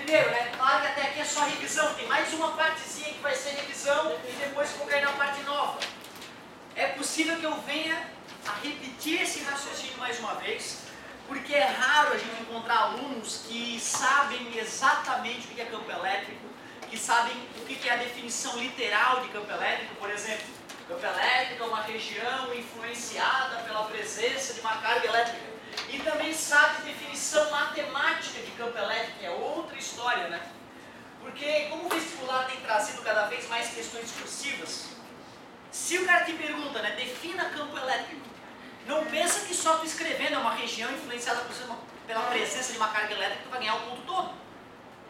Primeiro, né? Claro que até aqui é só revisão. Tem mais uma partezinha que vai ser revisão e depois eu vou cair na parte nova. É possível que eu venha a repetir esse raciocínio mais uma vez, porque é raro a gente encontrar alunos que sabem exatamente o que é campo elétrico, que sabem o que é a definição literal de campo elétrico. Por exemplo, campo elétrico é uma região influenciada pela presença de uma carga elétrica. E também sabe definição matemática de campo elétrico, que é outra história, né? Porque como o vestibular tem trazido cada vez mais questões discursivas, se o cara te pergunta, né, defina campo elétrico, não pensa que só tu escrevendo é uma região influenciada pela presença de uma carga elétrica tu vai ganhar o ponto todo.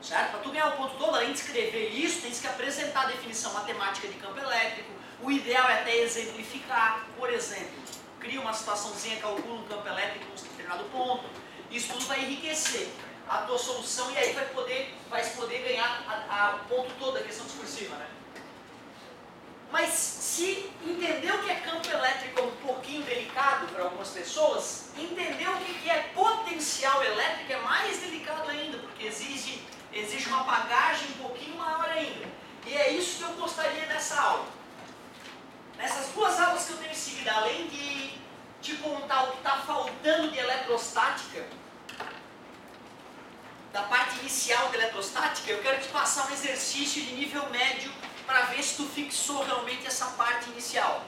Certo? Para tu ganhar o ponto todo, além de escrever isso, tem que apresentar a definição matemática de campo elétrico. O ideal é até exemplificar. Por exemplo, cria uma situaçãozinha, calcula um campo elétrico em um determinado ponto. Isso tudo vai enriquecer a tua solução e aí vai poder ganhar o ponto todo da questão discursiva, né? Mas se entender o que é campo elétrico é um pouquinho delicado para algumas pessoas, entender o que é potencial elétrico é mais delicado ainda, porque exige uma bagagem um pouquinho maior ainda. E é isso que eu gostaria nessa aula. Nessas duas aulas que eu tenho em seguida, além de te contar o que está faltando de eletrostática, da parte inicial da eletrostática, eu quero te passar um exercício de nível médio para ver se tu fixou realmente essa parte inicial.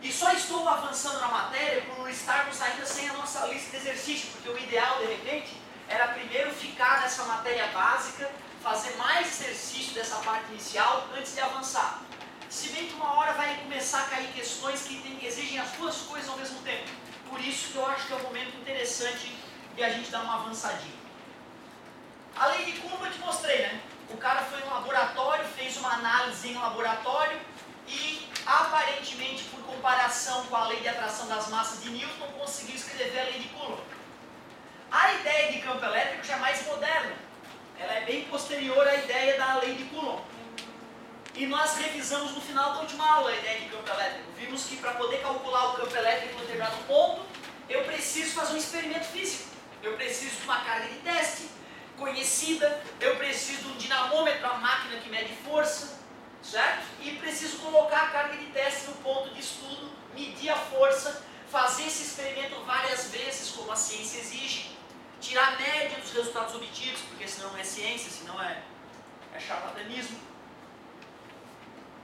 E só estou avançando na matéria por estarmos ainda sem a nossa lista de exercícios, porque o ideal, de repente, era primeiro ficar nessa matéria básica, fazer mais exercício dessa parte inicial antes de avançar. Se bem que uma hora vai começar a cair questões que exigem as duas coisas ao mesmo tempo. Por isso que eu acho que é um momento interessante de a gente dar uma avançadinha. A lei de Coulomb eu te mostrei, né? O cara foi no laboratório, fez uma análise em laboratório e, aparentemente, por comparação com a lei de atração das massas de Newton, conseguiu escrever a lei de Coulomb. A ideia de campo elétrico já é mais moderna. Ela é bem posterior à ideia da lei de Coulomb. E nós revisamos no final da última aula a ideia de campo elétrico. Vimos que para poder calcular o campo elétrico em um determinado ponto, eu preciso fazer um experimento físico. Eu preciso de uma carga de teste conhecida, eu preciso de um dinamômetro, a máquina que mede força, certo? E preciso colocar a carga de teste no ponto de estudo, medir a força, fazer esse experimento várias vezes, como a ciência exige, tirar a média dos resultados obtidos, porque senão não é ciência, senão é charlatanismo.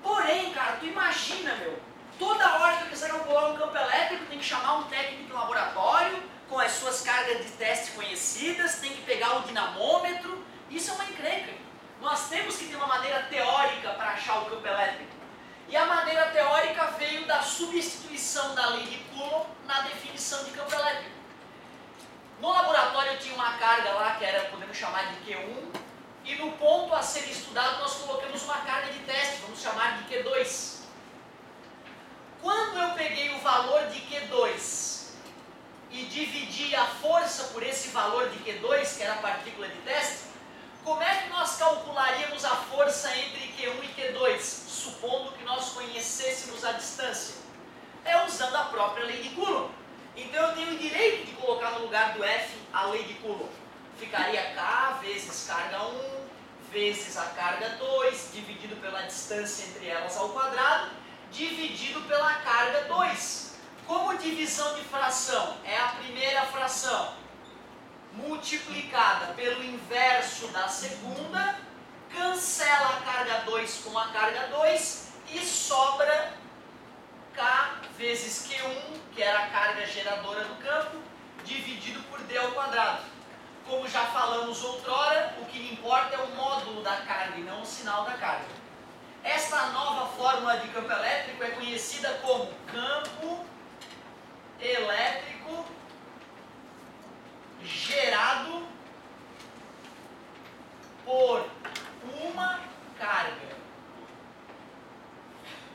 Porém, cara, tu imagina, meu, toda hora que eu quiser calcular um campo elétrico, tem que chamar um técnico de laboratório, com as suas cargas de teste conhecidas, tem que pegar o dinamômetro, isso é uma encrenca. Nós temos que ter uma maneira teórica para achar o campo elétrico. E a maneira teórica veio da substituição da lei de Coulomb na definição de campo elétrico. No laboratório eu tinha uma carga lá que era, podemos chamar de Q1, e no ponto a ser estudado nós colocamos uma carga de teste, vamos chamar de Q2. Quando eu peguei o valor de Q2 e dividi a força por esse valor de Q2, que era a partícula de teste, como é que nós calcularíamos a força entre Q1 e Q2, supondo que nós conhecêssemos a distância? É usando a própria lei de Coulomb. Então eu tenho o direito de colocar no lugar do F a lei de Coulomb. Ficaria K vezes carga 1, vezes a carga 2, dividido pela distância entre elas ao quadrado, dividido pela carga 2. Como divisão de fração é a primeira fração multiplicada pelo inverso da segunda, cancela a carga 2 com a carga 2 e sobra K vezes Q1, que era a carga geradora do campo, dividido por D ao quadrado. Como já falamos outrora, o que importa é o módulo da carga e não o sinal da carga. Esta nova fórmula de campo elétrico é conhecida como campo elétrico gerado por uma carga.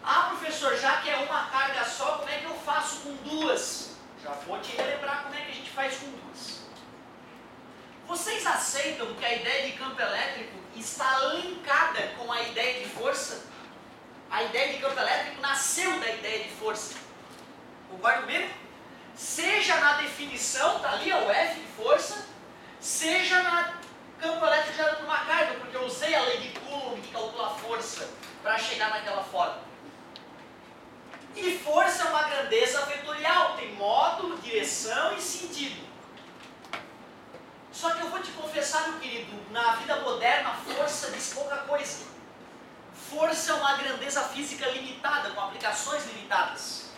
Ah, professor, já que é uma carga só, como é que eu faço com duas? Já vou te relembrar como é que a gente faz com duas. Vocês aceitam que a ideia de campo elétrico está linkada com a ideia de força? A ideia de campo elétrico nasceu da ideia de força. Concorda comigo? Seja na definição, está ali o F de força, seja na campo elétrico sei a lei de Coulomb que calcula a força para chegar naquela forma. E força é uma grandeza vetorial, tem módulo, direção e sentido. Só que eu vou te confessar, meu querido, na vida moderna, força diz pouca coisa. Força é uma grandeza física limitada, com aplicações limitadas.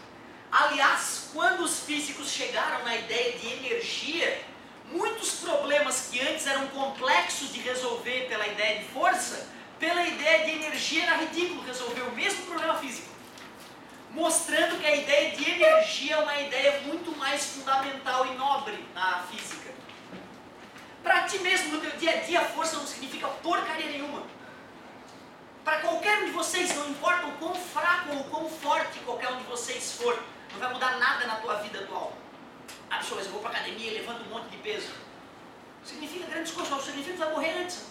Aliás, quando os físicos chegaram na ideia de energia, muitos problemas que antes eram complexos de resolver pela ideia de força, pela ideia de energia era ridículo resolver o mesmo problema físico. Mostrando que a ideia de energia é uma ideia muito mais fundamental e nobre na física. Para ti mesmo, no teu dia a dia, a força não significa porcaria nenhuma. Para qualquer um de vocês, não importa o quão fraco ou o quão forte qualquer um de vocês for, não vai mudar nada na tua vida atual. Ah, pessoal, eu vou para a academia e levanto um monte de peso. Significa grandes coisas, só significa que tu vai morrer antes.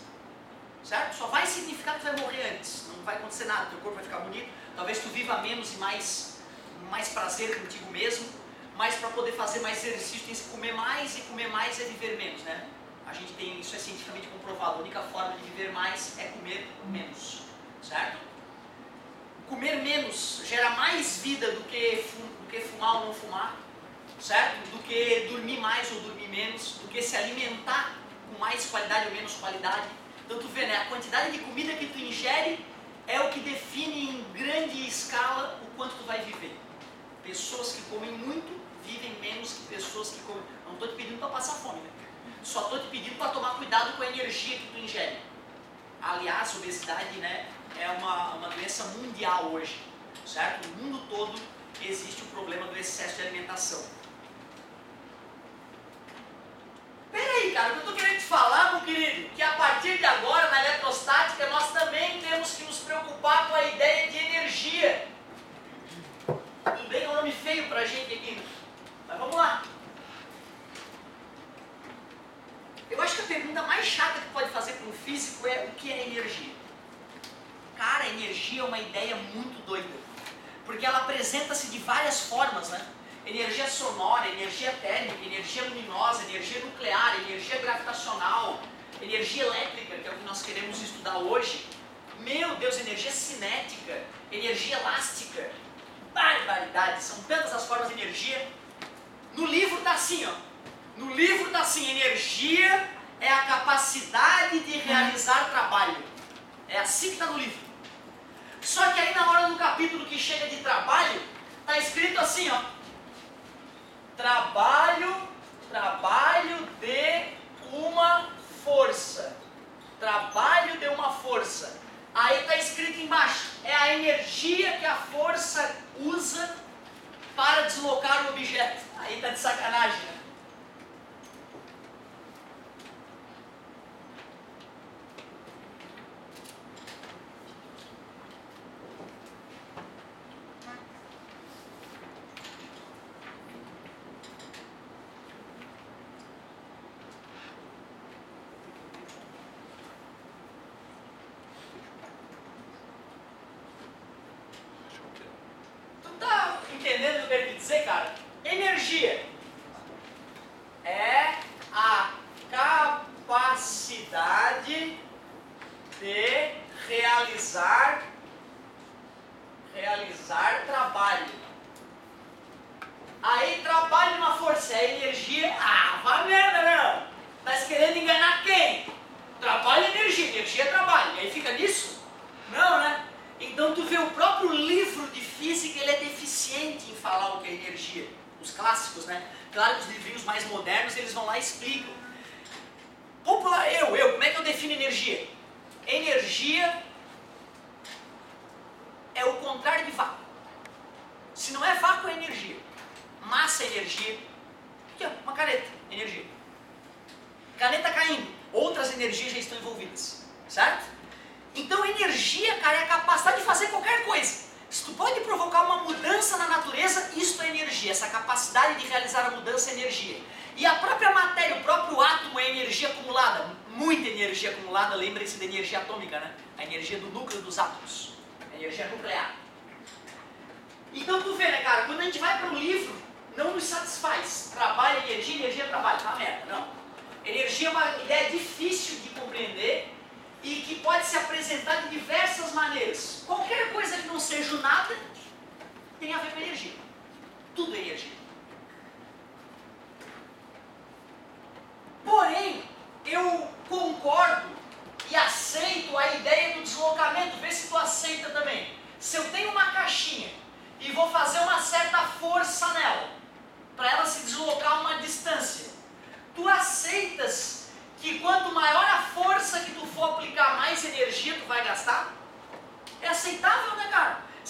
Certo? Só vai significar que tu vai morrer antes. Não vai acontecer nada, teu corpo vai ficar bonito. Talvez tu viva menos e mais prazer contigo mesmo. Mas para poder fazer mais exercício tem que comer mais, e comer mais é viver menos, né? A gente tem, isso é cientificamente comprovado. A única forma de viver mais é comer menos. Certo? Comer menos gera mais vida do que fumar ou não fumar. Certo? Do que dormir mais ou dormir menos, do que se alimentar com mais qualidade ou menos qualidade. Então tu vê, né? A quantidade de comida que tu ingere é o que define em grande escala o quanto tu vai viver. Pessoas que comem muito vivem menos que pessoas que comem. Não estou te pedindo para passar fome, né? Só estou te pedindo para tomar cuidado com a energia que tu ingere. Aliás, obesidade, né, é uma doença mundial hoje, certo? No mundo todo existe o problema do excesso de alimentação. Peraí, cara, o que eu estou querendo te falar, meu querido, que a partir de agora, na eletrostática, nós também temos que nos preocupar com a ideia de energia. Tudo bem, é um nome feio pra gente aqui, mas vamos lá. Eu acho que a pergunta mais chata que pode fazer para um físico é: o que é energia? Cara, energia é uma ideia muito doida, porque ela apresenta-se de várias formas, né? Energia sonora, energia térmica, energia luminosa, energia nuclear, energia gravitacional, energia elétrica, que é o que nós queremos estudar hoje. Meu Deus, energia cinética, energia elástica, barbaridade, são tantas as formas de energia. No livro está assim, ó. No livro está assim: energia é a capacidade de realizar trabalho. É assim que está no livro. Só que aí na hora do capítulo que chega de trabalho, está escrito assim, ó: trabalho de uma força. Trabalho de uma força. Aí está escrito embaixo: é a energia que a força usa para deslocar o objeto. Aí está de sacanagem, né? Entendendo o que eu quero te dizer, cara? Energia é a capacidade de realizar trabalho. Aí trabalho uma força, é energia. Ah, vai merda, meu! Tá querendo enganar quem? Trabalho é energia, energia é trabalho. E aí fica nisso? Não, né? Então tu vê, o próprio livro de física, ele é deficiente em falar o que é energia. Os clássicos, né? Claro que os livrinhos mais modernos, eles vão lá e explicam. Popular, como é que eu defino energia? Energia é o contrário de vácuo. Se não é vácuo, é energia. Massa é energia. Aqui, ó, uma caneta, energia. Caneta caindo, outras energias já estão envolvidas, certo? Então energia, cara, é a capacidade de fazer qualquer coisa. Se tu pode provocar uma mudança na natureza, isso é energia. Essa capacidade de realizar a mudança é energia. E a própria matéria, o próprio átomo é energia acumulada. Muita energia acumulada, lembrem-se da energia atômica, né? A energia do núcleo dos átomos. A energia nuclear. Então tu vê, né, cara, quando a gente vai para um livro, não nos satisfaz. Trabalho, energia, trabalho. Tá merda, não. Energia é uma ideia difícil de compreender e que pode se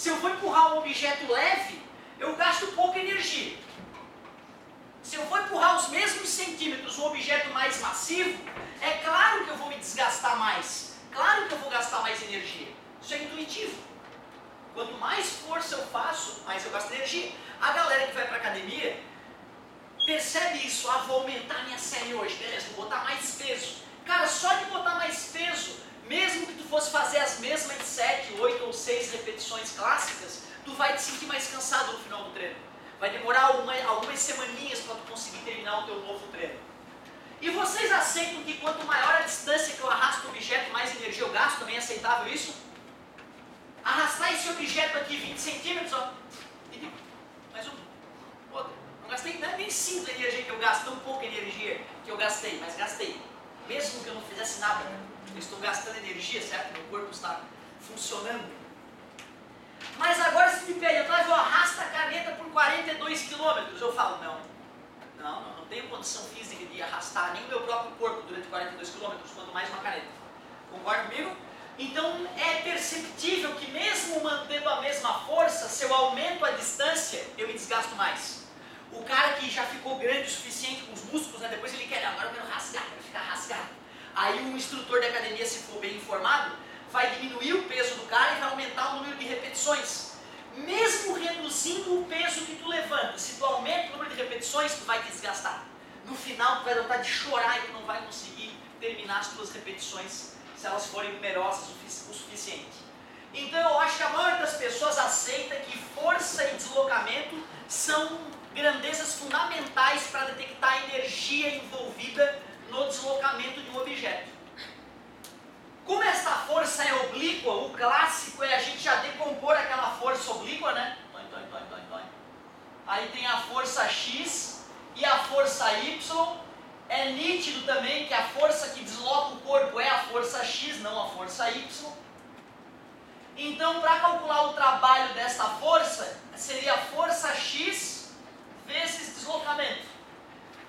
Se eu vou empurrar um objeto leve, eu gasto pouca energia. Se eu vou empurrar os mesmos centímetros um objeto mais massivo, é claro que eu vou me desgastar mais. Claro que eu vou gastar mais energia. Isso é intuitivo. Quanto mais força eu faço, mais eu gasto energia. A galera que vai para academia percebe isso. Ah, vou aumentar minha série hoje. Beleza, vou botar mais peso. Cara, só de botar mais peso, mesmo que tu fosse fazer as mesmas 7, 8 ou 6 repetições clássicas, tu vai te sentir mais cansado no final do treino. Vai demorar algumas semaninhas para tu conseguir terminar o teu novo treino. E vocês aceitam que quanto maior a distância que eu arrasto o objeto, mais energia eu gasto? Também é aceitável isso? Arrastar esse objeto aqui 20 centímetros, ó. E mais um. Outro. Não gastei nem sinto a energia que eu gasto, tão pouca energia que eu gastei, mas gastei. Mesmo que eu não fizesse nada, eu estou gastando energia, certo? Meu corpo está funcionando. Mas agora se me pede, eu arrasto a caneta por 42 quilômetros, eu falo, não tenho condição física de arrastar nem o meu próprio corpo durante 42 quilômetros, quanto mais uma caneta. Concorda comigo? Então é perceptível que mesmo mantendo a mesma força, se eu aumento a distância, eu me desgasto mais. O cara que já ficou grande o suficiente com os músculos, né, depois ele quer, agora eu quero rasgar, quero ficar rasgado. Aí o instrutor da academia, se for bem informado, vai diminuir o peso do cara e vai aumentar o número de repetições. Mesmo reduzindo o peso que tu levanta, se tu aumenta o número de repetições, tu vai te desgastar. No final tu vai dar vontade de chorar e tu não vai conseguir terminar as tuas repetições se elas forem numerosas o suficiente. Então eu acho que a maioria das pessoas aceita que força e deslocamento são grandezas fundamentais para detectar a energia envolvida no deslocamento de um objeto. Como essa força é oblíqua, o clássico é a gente já decompor aquela força oblíqua, né? Aí tem a força X e a força Y. É nítido também que a força que desloca o corpo é a força X, não a força Y. Então, para calcular o trabalho dessa força, seria a força X vezes deslocamento.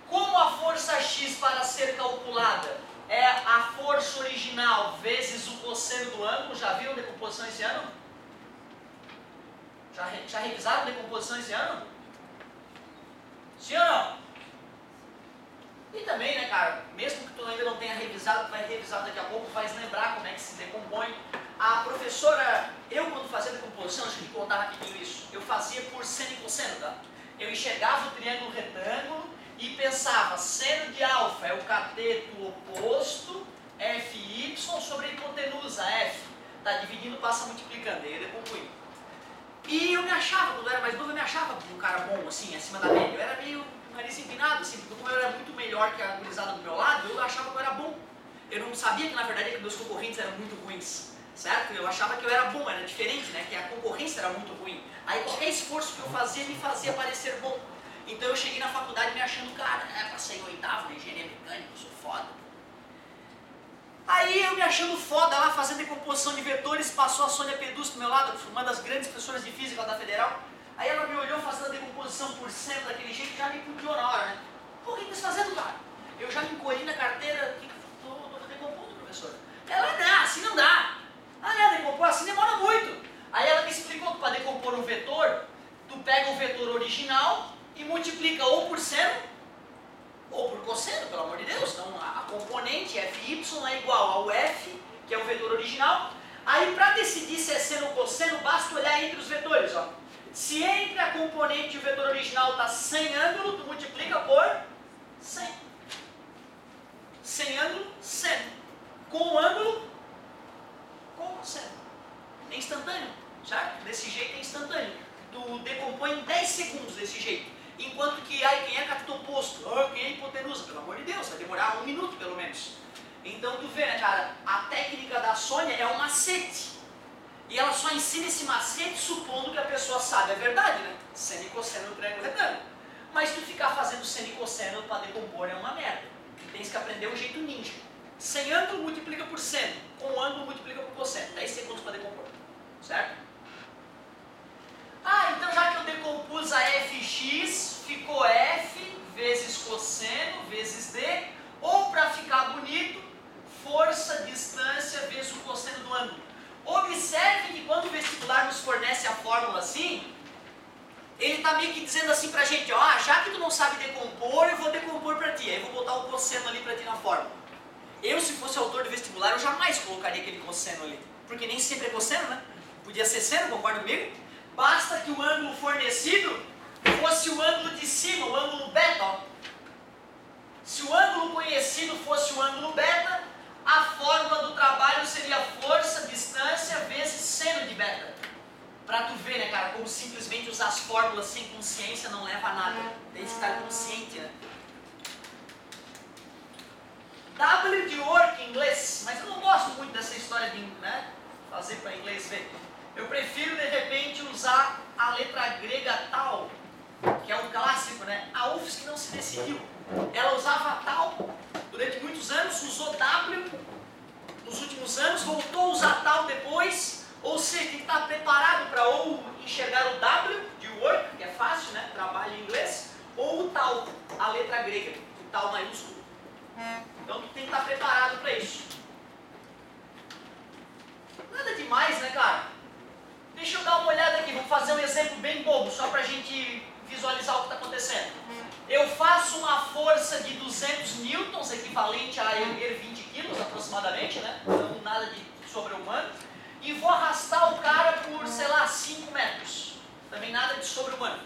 Como a força X para ser calculada é a força original vezes o cosseno do ângulo, já viram decomposição esse ano? Já revisaram decomposição esse ano? Sim ou não? E também, né, cara, mesmo que tu ainda não tenha revisado, tu vai revisar daqui a pouco, vai lembrar como é que se decompõe. A professora, eu quando fazia decomposição, deixa eu te contar rapidinho isso, eu fazia por seno e cosseno, tá? Eu enxergava o triângulo retângulo e pensava, seno de alfa é o cateto oposto, FY sobre a hipotenusa, F. Tá dividindo, passa multiplicando, aí eu decompunho. E eu me achava, quando eu era mais novo, eu me achava um cara bom, assim, acima da média. Eu era meio nariz empinado, assim, porque como eu era muito melhor que a gurizada do meu lado, eu achava que eu era bom. Eu não sabia que, na verdade, que meus concorrentes eram muito ruins, certo? Eu achava que eu era bom, era diferente, né? Que a concorrência era muito ruim. Aí qualquer esforço que eu fazia me fazia parecer bom. Então eu cheguei na faculdade me achando cara, né? Passei em oitavo na engenharia mecânica, eu sou foda. Aí eu me achando foda lá, fazendo decomposição de vetores, passou a Sônia Pedus do meu lado, uma das grandes professoras de física da Federal. Aí ela me olhou fazendo a decomposição por cento daquele jeito e já me pudiou na hora, né? Pô, o que você está fazendo, cara? Eu já me encolhi na carteira, o que eu estou decompondo, professora? Ela, não, assim não dá. Ah, decompor assim demora muito. Aí ela me explicou que para decompor um vetor, tu pega o vetor original e multiplica ou por seno ou por cosseno, pelo amor de Deus. Então a componente Fy é igual ao F, que é o vetor original. Aí para decidir se é seno ou cosseno, basta olhar entre os vetores, ó. Se entre a componente e o vetor original está sem ângulo, tu multiplica por 100. Sem ângulo, seno. Com ângulo, com seno. É instantâneo, certo? Desse jeito é instantâneo. Tu decompõe em 10 segundos desse jeito. Enquanto que, quem é cateto oposto? Quem é hipotenusa? Pelo amor de Deus, vai demorar 1 minuto pelo menos. Então tu vê, né, cara, a técnica da Sônia é um macete. E ela só ensina esse macete supondo que a pessoa sabe a verdade, né? Seno e cosseno no triângulo retângulo. Mas tu ficar fazendo seno e cosseno para decompor é uma merda. Tu tens que aprender o jeito ninja. Sem ângulo multiplica por seno, com ângulo multiplica por cosseno. 10 segundos para decompor, certo? Então já que eu decompus a Fx, ficou F vezes cosseno vezes D, ou para ficar bonito, força, distância vezes o cosseno do ângulo. Observe que quando o vestibular nos fornece a fórmula assim, ele está meio que dizendo assim pra gente, ó, já que tu não sabe decompor, eu vou decompor pra ti. Aí eu vou botar o cosseno ali pra ti na fórmula. Eu, se fosse autor do vestibular, eu jamais colocaria aquele cosseno ali. Porque nem sempre é cosseno, né? Podia ser seno, concorda comigo? Basta que o ângulo fornecido fosse o ângulo de cima, o ângulo beta, ó. Se o ângulo conhecido fosse o ângulo beta, a fórmula do trabalho seria força, distância, vezes seno de beta. Pra tu ver, né, cara, como simplesmente usar as fórmulas sem consciência não leva a nada. Tem que estar consciente, né? W de work em inglês, mas eu não gosto muito dessa história de, né, fazer para inglês ver. Eu prefiro, de repente, usar a letra grega tal, que é um clássico, né? A UFSC não se decidiu. Ela usava tal durante muitos anos, usou W nos últimos anos, voltou a usar tal depois, ou seja, tem que estar preparado para ou enxergar o W de work, que é fácil, né? Trabalho em inglês, ou o tal, a letra grega, o tal maiúsculo. Então tu tem que estar preparado para isso. Nada demais, né, cara? Deixa eu dar uma olhada aqui, vamos fazer um exemplo bem bobo, só para a gente visualizar o que está acontecendo. Eu faço uma força de 200 newtons, equivalente a erguer 20 quilos aproximadamente, né? Então nada de sobre-humano. E vou arrastar o cara por, sei lá, 5 metros. Também nada de sobre-humano.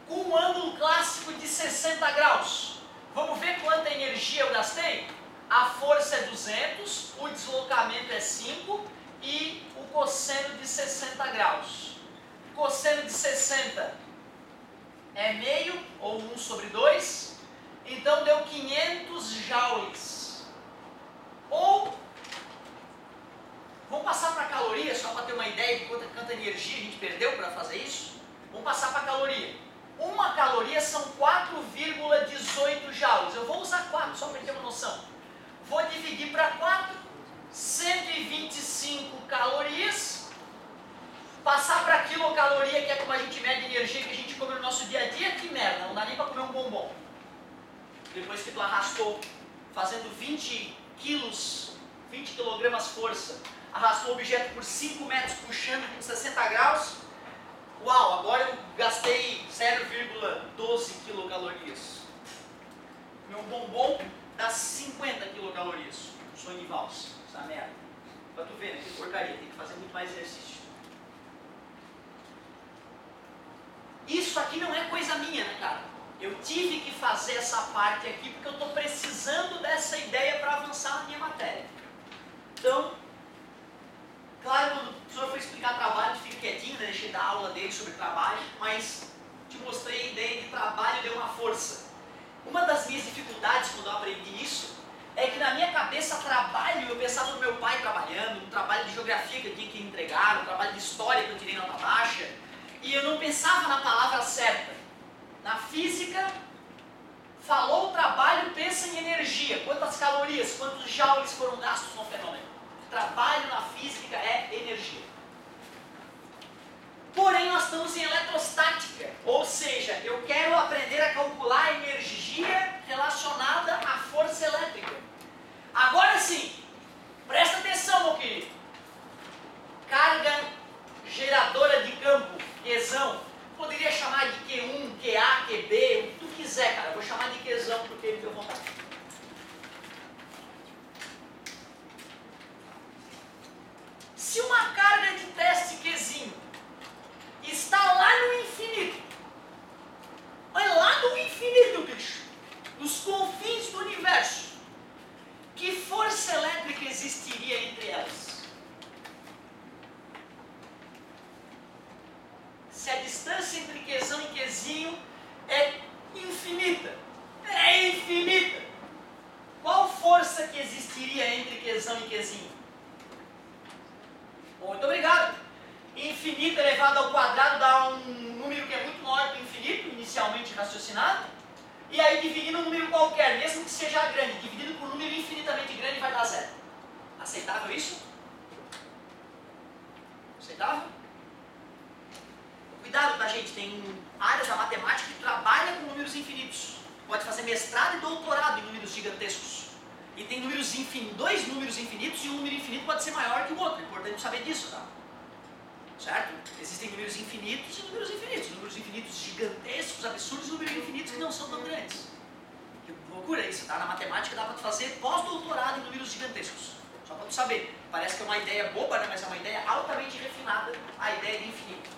Com um ângulo clássico de 60 graus. Vamos ver quanta energia eu gastei? A força é 200, o deslocamento é 5 e o cosseno de 60 graus. Cosseno de 60 é meio, ou 1 sobre 2, então deu 500 joules. Ou, vamos passar para caloria, só para ter uma ideia de quanta energia a gente perdeu para fazer isso? Vamos passar para caloria. Uma caloria são 4,18 joules. Eu vou usar 4, só para ter uma noção. Vou dividir para 4, 125 calorias. Passar para quilocaloria, que é como a gente mede a energia que a gente come no nosso dia a dia, que merda, não dá nem para comer um bombom. Depois que tu arrastou, fazendo 20 quilos, 20 quilogramas força, arrastou o objeto por 5 metros, puxando com 60 graus, uau, agora eu gastei 0,12 quilocalorias. Meu bombom dá 50 quilocalorias. Sonho de valsa, essa merda. Pra tu ver, né? Que porcaria, tem que fazer muito mais exercício. Isso aqui não é coisa minha, né, cara? Eu tive que fazer essa parte aqui porque eu estou precisando dessa ideia para avançar na minha matéria. Então, claro, quando o professor foi explicar trabalho, fica quietinho, né? Deixei dar aula dele sobre trabalho, mas te mostrei a ideia de trabalho deu uma força. Uma das minhas dificuldades quando eu aprendi isso é que na minha cabeça trabalho, eu pensava no meu pai trabalhando, no trabalho de geografia que eu tinha que entregar, no trabalho de história que eu tirei nota baixa, e eu não pensava na palavra certa. Na física, falou o trabalho, pensa em energia, quantas calorias, quantos joules foram gastos no fenômeno. Trabalho na física é energia. Porém, nós estamos em eletrostática, ou seja, eu quero aprender a calcular a energia relacionada à força elétrica. Agora sim, presta atenção, meu querido. Carga geradora de campo, Qzão. Poderia chamar de Q1, QA, QB, o que tu quiser, cara. Eu vou chamar de Qzão porque ele deu vontade. Se uma carga de teste Qzinho está lá no infinito, olha lá no infinito, bicho, nos confins do universo, que força elétrica existiria entre elas? Se a distância entre Qzão e Qzinho é infinita, qual força que existiria entre Qzão e Qzinho? Muito obrigado. Infinito elevado ao quadrado dá um número que é muito maior que o infinito, inicialmente raciocinado, e aí dividindo um número qualquer, mesmo que seja grande, dividido por um número infinitamente grande vai dar zero. Aceitável isso? Aceitável? Cuidado, tá, gente? Tem áreas da matemática que trabalham com números infinitos. Pode fazer mestrado e doutorado em números gigantescos. E tem números infinitos, dois números infinitos, e um número infinito pode ser maior que o outro. É importante saber disso, tá? Certo? Existem números infinitos e números infinitos. Números infinitos gigantescos, absurdos, e números infinitos que não são tão grandes. Que loucura isso, tá? Na matemática dá pra tu fazer pós-doutorado em números gigantescos. Só pra tu saber. Parece que é uma ideia boba, né? Mas é uma ideia altamente refinada, a ideia de infinito.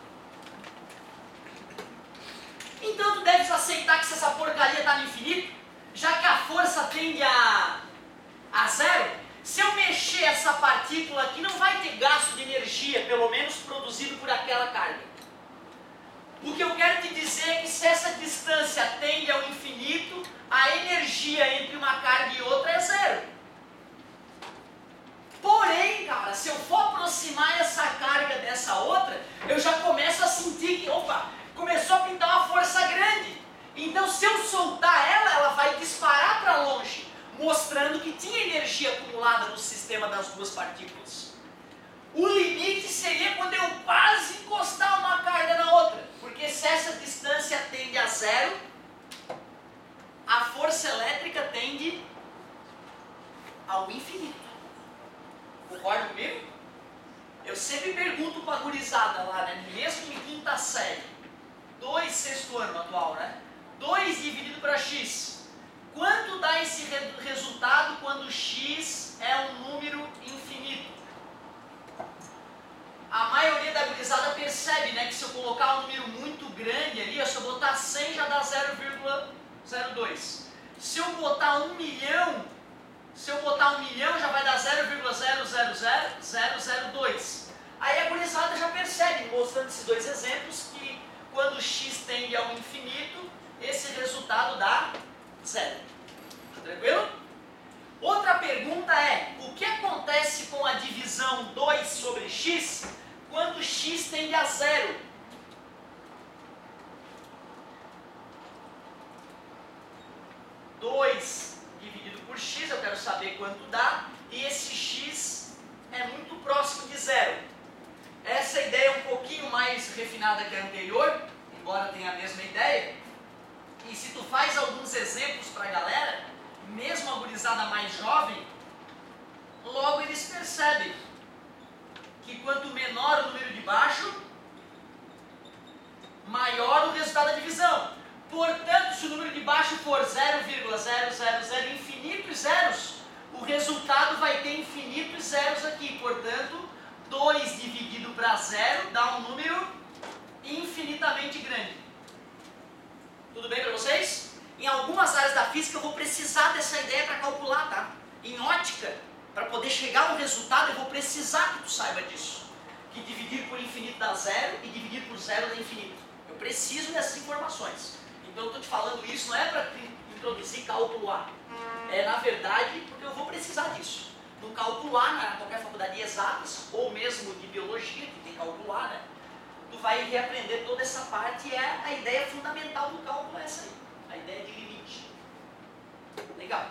Então tu deves aceitar que se essa porcaria está no infinito, já que a força tende a zero, se eu mexer essa partícula aqui, não vai ter gasto de energia, pelo menos produzido por aquela carga. O que eu quero te dizer é que se essa distância tende ao infinito, a energia entre uma carga e outra é zero. Porém, cara, se eu for aproximar essa carga dessa outra, eu já começo a sentir que, opa, começou a pintar uma força grande. Então, se eu soltar ela, ela vai disparar para longe, mostrando que tinha energia acumulada no sistema das duas partículas. O limite seria quando eu quase encostar uma carga na outra, porque se essa distância tende a zero, a força elétrica tende ao infinito. Concorda comigo? Eu sempre pergunto para a gurizada lá, né? Mesmo em quinta série, 2 sexto ano atual, né? 2 dividido para x. Quanto dá esse resultado quando x é um número infinito? A maioria da gurizada percebe, né, que se eu colocar um número muito grande ali, se eu botar 100 já dá 0,02. Se eu botar 1 milhão, já vai dar 0,000002. Aí a gurizada já percebe, mostrando esses dois exemplos, que quando x tende ao infinito, esse resultado dá zero. Tranquilo? Outra pergunta é, o que acontece com a divisão 2 sobre x quando x tende a zero? Dividido por x, eu quero saber quanto dá, e esse x é muito próximo de zero. Essa ideia é um pouquinho mais refinada que a anterior, embora tenha a mesma ideia. E se tu faz alguns exemplos para a galera, mesmo a gurizada mais jovem, logo eles percebem que quanto menor o número de baixo, maior o resultado da divisão. Portanto, se o número de baixo for 0,000 infinitos zeros, o resultado vai ter infinitos zeros aqui. Portanto, 2 dividido para zero dá um número infinitamente grande. Tudo bem para vocês? Em algumas áreas da física eu vou precisar dessa ideia para calcular, tá? Em ótica, para poder chegar ao resultado, eu vou precisar que tu saiba disso. Que dividir por infinito dá zero e dividir por zero dá infinito. Eu preciso dessas informações. Então eu estou te falando isso, não é para introduzir cálculo A. É, na verdade, porque eu vou precisar disso. No cálculo A, na qualquer faculdade de exatas, ou mesmo de biologia, que tem cálculo A, né? Tu vai reaprender toda essa parte, e é a ideia fundamental do cálculo é essa aí. A ideia de limite. Legal.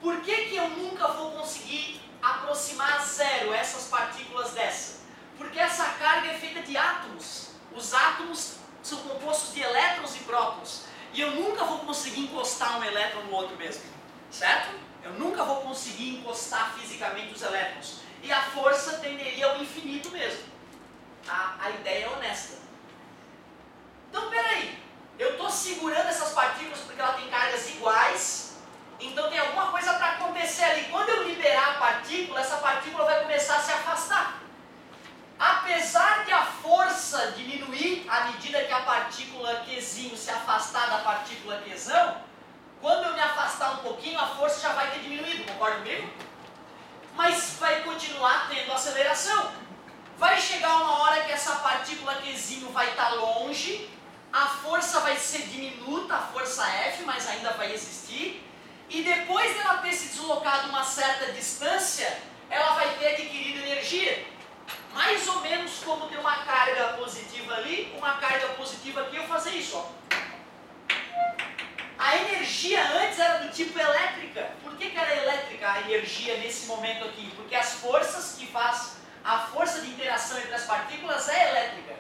Por que eu nunca vou conseguir aproximar a zero essas partículas dessa? Porque essa carga é feita de átomos. Os átomos são compostos de elétrons e prótons. E eu nunca vou conseguir encostar um elétron no outro mesmo. Certo? Eu nunca vou conseguir encostar fisicamente os elétrons. E a força tenderia ao infinito mesmo. A ideia é honesta. Então, peraí. Eu estou segurando essas partículas porque ela tem cargas iguais. Então tem alguma coisa para acontecer ali. Quando eu liberar a partícula, essa partícula vai começar a se afastar. Apesar de a força diminuir à medida que a partícula Qzinho se afastar da partícula Qzão, quando eu me afastar um pouquinho, a força já vai ter diminuído, concorda comigo? Mas vai continuar tendo aceleração. Vai chegar uma hora que essa partícula Qzinho vai estar longe, a força vai ser diminuta, a força F, mas ainda vai existir, e depois dela ter se deslocado uma certa distância, ela vai ter adquirido energia. Mais ou menos como ter uma carga positiva ali, uma carga positiva aqui, eu fazer isso, ó. A energia antes era do tipo elétrica. Por que era elétrica a energia nesse momento aqui? Porque as forças que faz a força de interação entre as partículas é elétrica.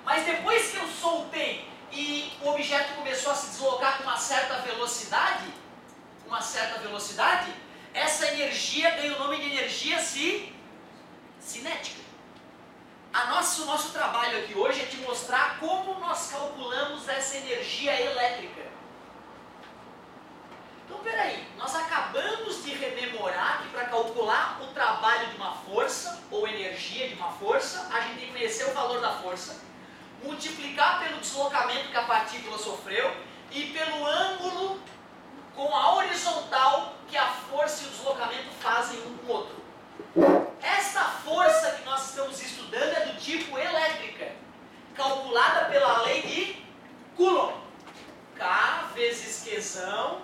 Mas depois que eu soltei e o objeto começou a se deslocar com uma certa velocidade, uma certa velocidade, essa energia ganha o nome de energia cinética. O nosso trabalho aqui hoje é te mostrar como nós calculamos essa energia elétrica. Então, peraí, nós acabamos de rememorar que para calcular o trabalho de uma força, ou energia de uma força, a gente tem que conhecer o valor da força, multiplicar pelo deslocamento que a partícula sofreu e pelo ângulo com a horizontal que a força e o deslocamento fazem um com o outro. Esta força que nós estamos estudando é do tipo elétrica, calculada pela lei de Coulomb. K vezes Qzão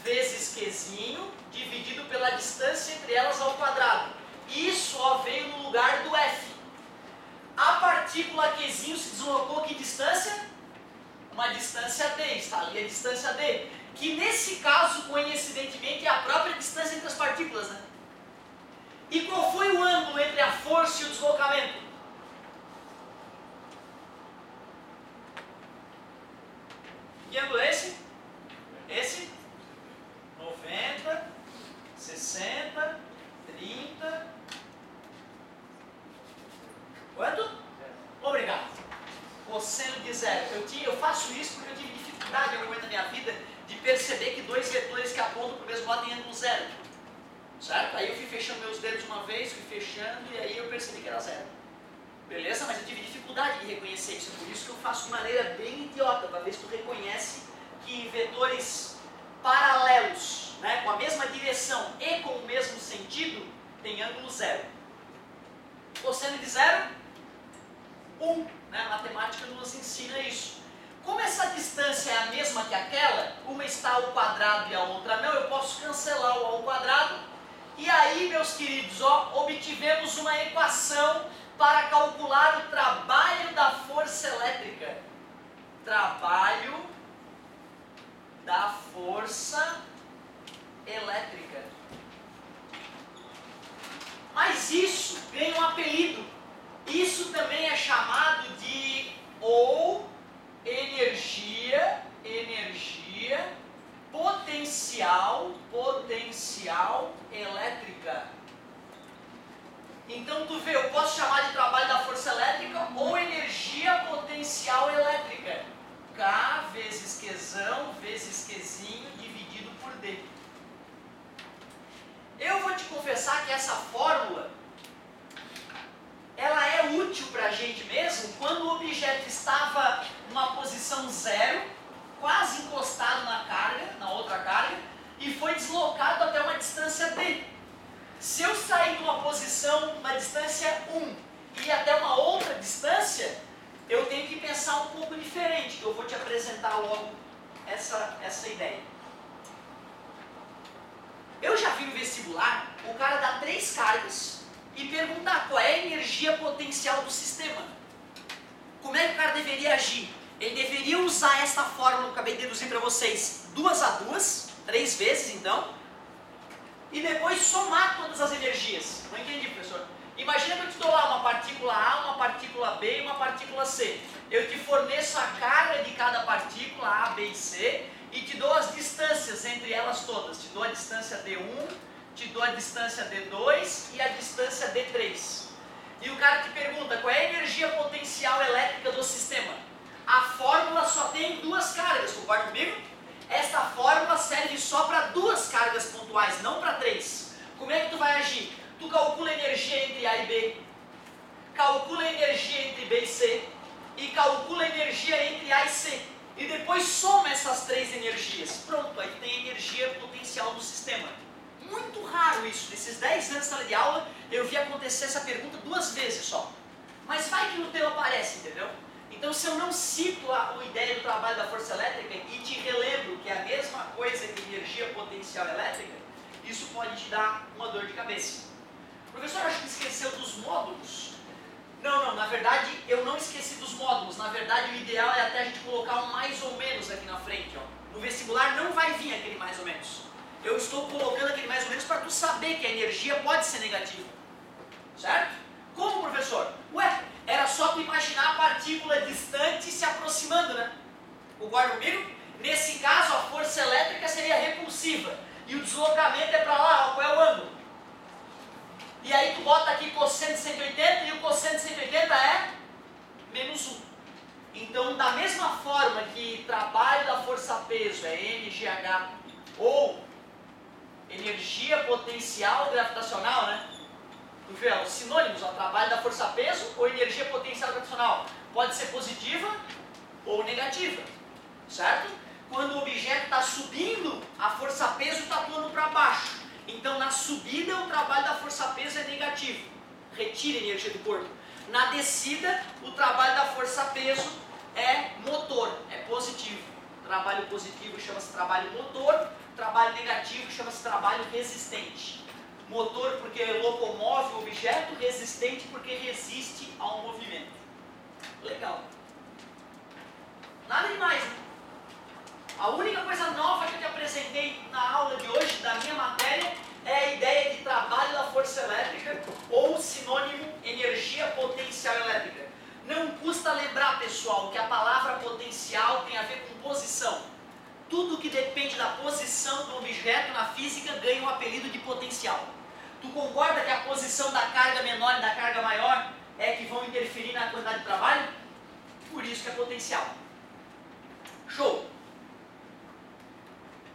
vezes Qzinho dividido pela distância entre elas ao quadrado. Isso ó, veio no lugar do F. A partícula Qzinho se deslocou que distância? Uma distância d, está ali a distância d, que nesse caso, coincidentemente, é a própria distância entre as partículas, né? E qual foi o ângulo entre a força e o deslocamento? Que ângulo é esse? Esse? 90, 60, 30... Quanto? Obrigado. Cosseno de zero. Eu faço isso porque eu tive dificuldade em algum momento da minha vida de perceber que dois vetores que apontam para o mesmo lado têm ângulo zero. Certo? Aí eu fui fechando meus dedos uma vez, fui fechando e aí eu percebi que era zero. Beleza? Mas eu tive dificuldade de reconhecer isso. Por isso que eu faço de maneira bem idiota, para ver se tu reconhece que vetores paralelos, né, com a mesma direção e com o mesmo sentido, tem ângulo zero. Cosseno de zero? 1. Né? A matemática nos ensina isso. Como essa distância é a mesma que aquela, uma está ao quadrado e a outra não, eu posso cancelar o ao quadrado. E aí, meus queridos, ó, obtivemos uma equação para calcular o trabalho da força elétrica. Trabalho da força elétrica. Mas isso ganha um apelido. Isso também é chamado de ou energia potencial elétrica. Então tu vê, eu posso chamar de trabalho da força elétrica ou energia potencial elétrica. K vezes Qzão vezes Qzinho dividido por D. Eu vou te confessar que essa fórmula ela é útil para a gente mesmo quando o objeto estava numa posição zero, quase encostado na carga, na outra carga, e foi deslocado até uma distância D. Se eu sair de uma posição, uma distância 1, e ir até uma outra distância, eu tenho que pensar um pouco diferente, que eu vou te apresentar logo essa ideia. Eu já vi no vestibular o cara dar 3 cargas e perguntar qual é a energia potencial do sistema. Como é que o cara deveria agir? Ele deveria usar esta fórmula que eu acabei de deduzir para vocês, 2 a 2, 3 vezes então, e depois somar todas as energias. Não entendi, professor. Imagina que eu te dou lá uma partícula A, uma partícula B e uma partícula C. Eu te forneço a carga de cada partícula A, B e C e te dou as distâncias entre elas todas. Te dou a distância D1, te dou a distância D2 e a distância D3. E o cara te pergunta qual é a energia potencial elétrica do sistema. A fórmula só tem 2 cargas, concorda comigo? Esta fórmula serve só para 2 cargas pontuais, não para 3. Como é que tu vai agir? Tu calcula a energia entre A e B, calcula a energia entre B e C, e calcula a energia entre A e C. E depois soma essas 3 energias. Pronto, aí tem a energia potencial do sistema. Muito raro isso. Nesses 10 anos de sala de aula, eu vi acontecer essa pergunta 2 vezes só. Mas vai que no teu aparece, entendeu? Então, se eu não cito a ideia do trabalho da força elétrica e te relembro que é a mesma coisa que energia potencial elétrica, isso pode te dar uma dor de cabeça. Professor, acho que esqueceu dos módulos. Não, na verdade, eu não esqueci dos módulos. Na verdade, o ideal é até a gente colocar um mais ou menos aqui na frente. Ó. No vestibular não vai vir aquele mais ou menos. Eu estou colocando aquele mais ou menos para tu saber que a energia pode ser negativa. Certo? Como, professor? Ué, era só tu imaginar a partícula distante se aproximando, né? Concorda comigo? Nesse caso, a força elétrica seria repulsiva. E o deslocamento é para lá, ó, qual é o ângulo? E aí tu bota aqui cosseno de 180 e o cosseno de 180 é menos 1. Então, da mesma forma que trabalho da força-peso é mgh ou energia potencial gravitacional, né? Tu vê, os sinônimos, ó, trabalho da força-peso ou energia potencial gravitacional. Pode ser positiva ou negativa, certo? Quando o objeto está subindo, a força-peso está atuando para baixo. Então, na subida, o trabalho da força-peso é negativo. Retira a energia do corpo. Na descida, o trabalho da força-peso é motor, é positivo. Trabalho positivo chama-se trabalho motor, trabalho negativo chama-se trabalho resistente. Motor porque locomove o objeto, resistente porque resiste ao movimento. Legal. Nada demais, né? A única coisa nova que eu te apresentei na aula de hoje, da minha matéria, é a ideia de trabalho da força elétrica, ou sinônimo energia potencial elétrica. Não custa lembrar, pessoal, que a palavra potencial tem a ver com posição. Tudo que depende da posição do objeto na física ganha um apelido de potencial. Tu concorda que a posição da carga menor e da carga maior é que vão interferir na quantidade de trabalho? Por isso que é potencial. Show!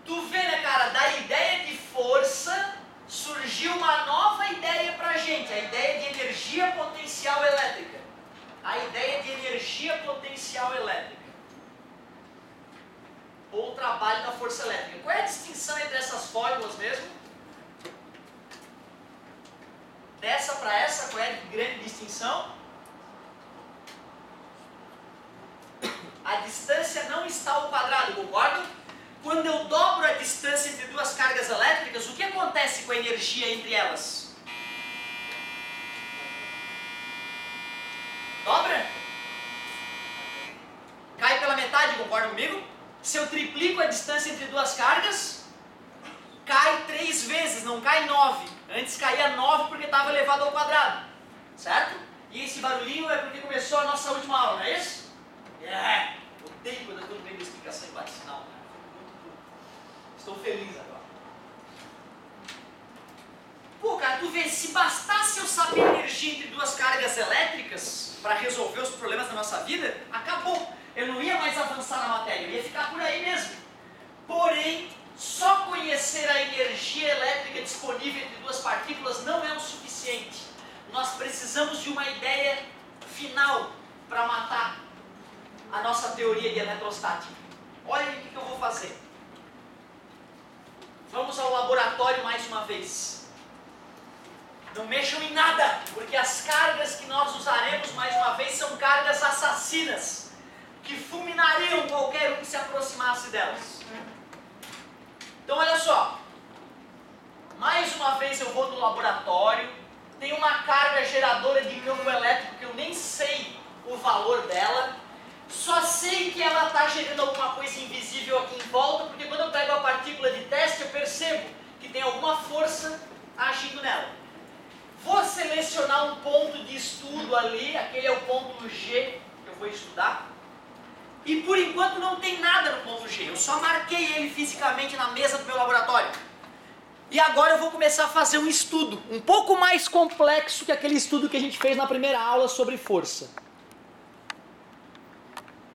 Tu vê, né, cara, da ideia de força surgiu uma nova ideia pra gente, a ideia de energia potencial elétrica. A ideia de energia potencial elétrica. Ou trabalho da força elétrica. Qual é a distinção entre essas fórmulas mesmo? Dessa para essa, qual é a grande distinção? A distância não está ao quadrado, concordo? Quando eu dobro a distância entre duas cargas elétricas, o que acontece com a energia entre elas? Dobra? Cai pela metade, concorda comigo? Se eu triplico a distância entre duas cargas, cai 3 vezes, não cai 9. Antes caía 9 porque estava elevado ao quadrado. Certo? E esse barulhinho é porque começou a nossa última aula, não é isso? Odeio quando eu estou no meio da explicação em bate-sinal. Estou feliz agora. Pô, cara, tu vê, se bastasse eu saber energia entre duas cargas elétricas para resolver os problemas da nossa vida, acabou. Eu não ia mais avançar na matéria, eu ia ficar por aí mesmo. Porém, só conhecer a energia elétrica disponível entre duas partículas não é o suficiente. Nós precisamos de uma ideia final para matar a nossa teoria de eletrostática. Olha o que eu vou fazer. Vamos ao laboratório mais uma vez. Não mexam em nada, porque as cargas que nós usaremos mais uma vez são cargas assassinas, que fulminariam qualquer um que se aproximasse delas. Então olha só, mais uma vez eu vou no laboratório, tem uma carga geradora de campo elétrico que eu nem sei o valor dela, só sei que ela está gerando alguma coisa invisível aqui em volta, porque quando eu pego a partícula de teste eu percebo que tem alguma força agindo nela. Vou selecionar um ponto de estudo ali, aquele é o ponto G que eu vou estudar. E por enquanto não tem nada no ponto G, eu só marquei ele fisicamente na mesa do meu laboratório. E agora eu vou começar a fazer um estudo, um pouco mais complexo que aquele estudo que a gente fez na primeira aula sobre força.